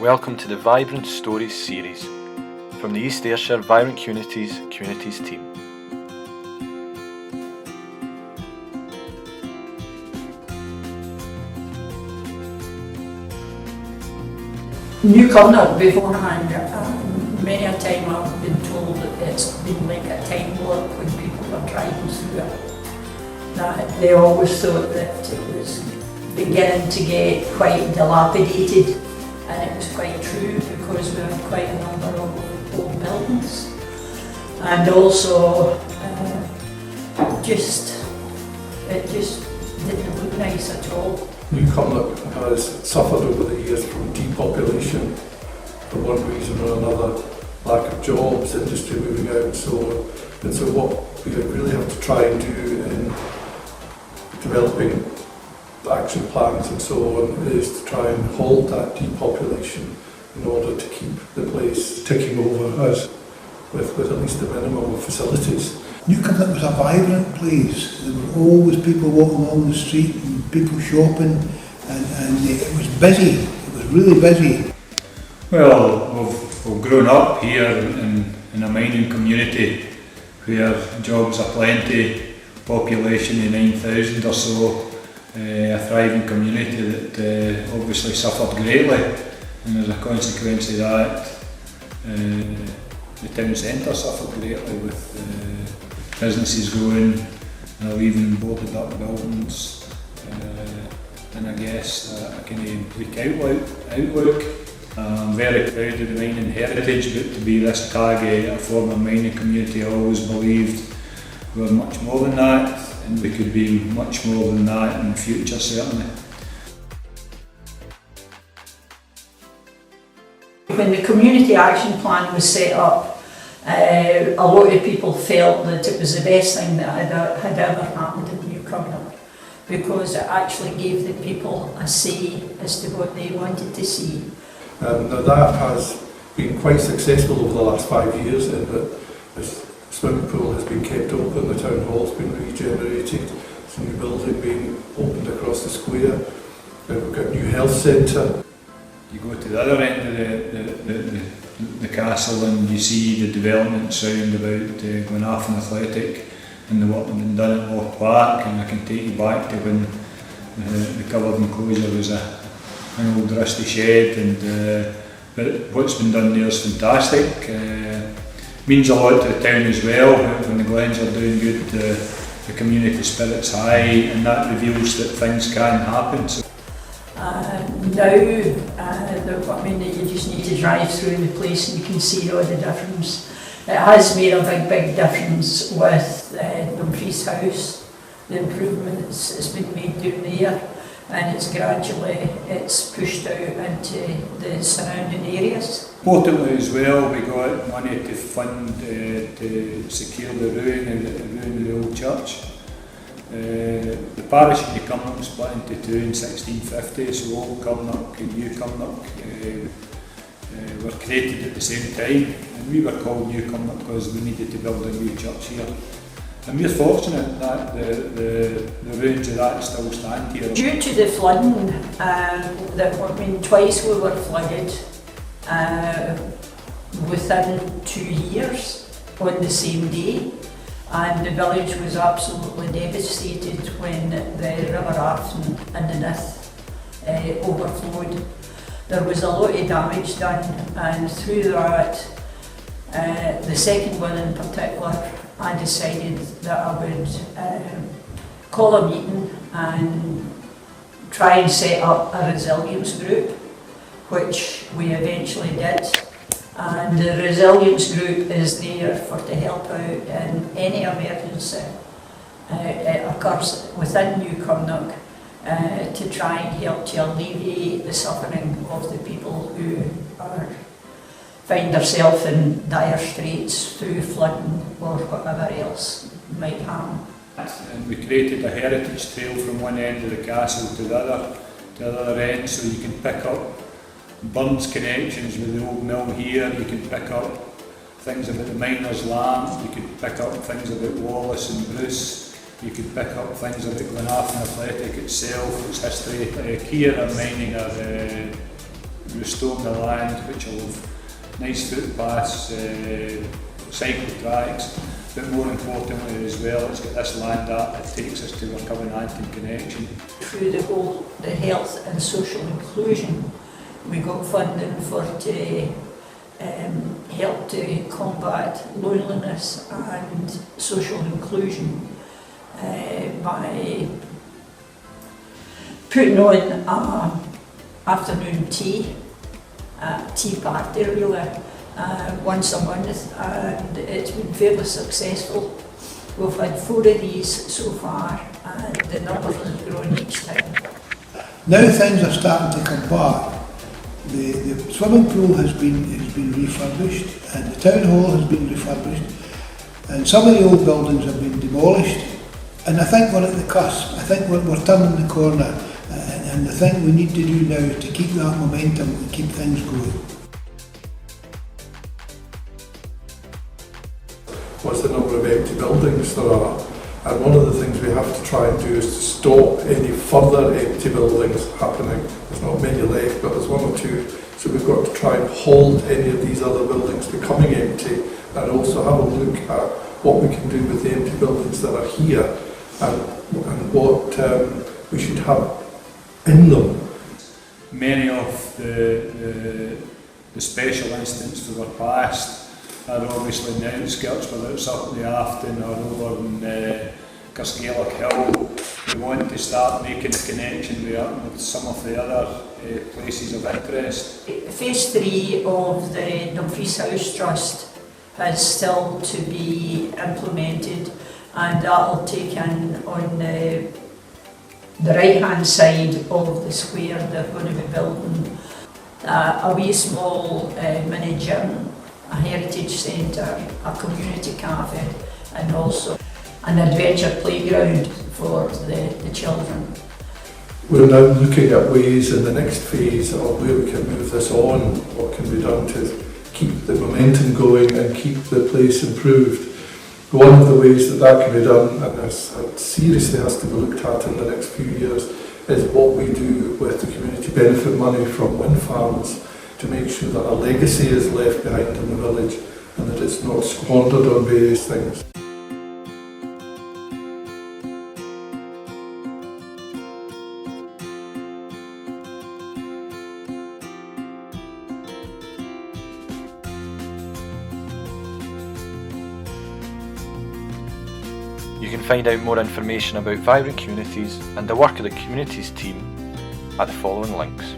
Welcome to the Vibrant Stories series from the East Ayrshire Vibrant Communities team. New Cumnock beforehand, many a time I've been told that it's been like a time warp when people are driving through it. That they always thought that it was beginning to get quite dilapidated, and it was quite true because we had quite a number of old buildings. And also, it just didn't look nice at all. New Cumnock has suffered over the years from depopulation for one reason or another, lack of jobs, industry moving out and so on. And so what we really have to try and do in developing action plans and so on is to try and halt that depopulation in order to keep the place ticking over as with at least the minimum of facilities. New Cumnock was a vibrant place. There were always people walking along the street and people shopping, and it was busy. It was really busy. Well, we've grown up here in a mining community where jobs are plenty, population of 9,000 or so, a thriving community that obviously suffered greatly, and as a consequence of that, the town centre suffered greatly with businesses growing, leaving boarded up buildings, and I guess a kind of bleak outlook. I'm very proud of the mining heritage, but to be this tag a former mining community, I always believed we were much more than that, and we could be much more than that in the future certainly. When the community action plan was set up, a lot of people felt that it was the best thing that had ever happened in New Cumnock, because it actually gave the people a say as to what they wanted to see. Now that has been quite successful over the last 5 years in that the swimming pool has been kept open, the town hall has been regenerated, there's a new building being opened across the square, we've got a new health centre. You go to the other end of the castle and you see the development sound about Glenafton Athletic and the work that had been done at Loch Park, and I can take you back to when the covered enclosure was an old rusty shed, and but what's been done there is fantastic. Means a lot to the town as well. When the Glens are doing good, the community spirit's high, and that reveals that things can happen. So Now, you just need to drive through the place and you can see all the difference. It has made a big difference with Dumfries House, the improvements that's been made down there, and it's pushed out into the surrounding areas. Importantly as well, we got money to fund to secure the ruin of the old church. The parish of New Cumnock split into two in 1650, so Old Cumnock and New Cumnock were created at the same time, and we were called New Cumnock because we needed to build a new church here. And we're fortunate that the ruins of that still stand here. Due to the flooding, twice we were flooded within 2 years on the same day. And the village was absolutely devastated when the River Arthur and the Nith overflowed. There was a lot of damage done, and through that, the second one in particular, I decided that I would call a meeting and try and set up a resilience group, which we eventually did. And the resilience group is there to help out in any emergency it occurs within New Cumnock, to try and help to alleviate the suffering of the people who find themselves in dire straits through flooding or whatever else might happen. And we created a heritage trail from one end of the castle to the other end, so you can pick up Burns connections with the old mill here, you can pick up things about the miners' land, you can pick up things about Wallace and Bruce, you can pick up things about Glenafton Athletic itself, its history. Kier are mining restoring the land, which will have nice footpaths, cycle tracks, but more importantly as well, it's got this land art that takes us to our Covenanting connection. Through the health and social inclusion, we got funding for to help to combat loneliness and social inclusion by putting on an afternoon tea party really once a month, and it's been fairly successful. We've had 4 of these so far, and the numbers has grown each time. Now things are starting to come back. The swimming pool has been refurbished, and the town hall has been refurbished, and some of the old buildings have been demolished. And I think we're at the cusp. I think we're turning the corner, and the thing we need to do now is to keep that momentum and keep things going. What's the number of empty buildings there are? And one of the things we have to try and do is to stop any further empty buildings happening. There's not many left, but there's 1 or 2. So we've got to try and halt any of these other buildings becoming empty, and also have a look at what we can do with the empty buildings that are here, and what we should have in them. Many of the special incidents that were passed are obviously in the outskirts, whether it's up in the Afton or over in Garskellic Hill. We want to start making a connection with some of the other places of interest. Phase 3 of the Dumfries House Trust has still to be implemented, and that will take in on the right hand side of the square. They're going to be building a wee small mini gym, a heritage centre, a community cafe, and also an adventure playground for the children. We're now looking at ways in the next phase of where we can move this on, what can be done to keep the momentum going and keep the place improved. One of the ways that can be done, and this seriously has to be looked at in the next few years, is what we do with the community benefit money from wind farms, to make sure that a legacy is left behind in the village and that it's not squandered on various things. You can find out more information about Vibrant Communities and the work of the Communities team at the following links.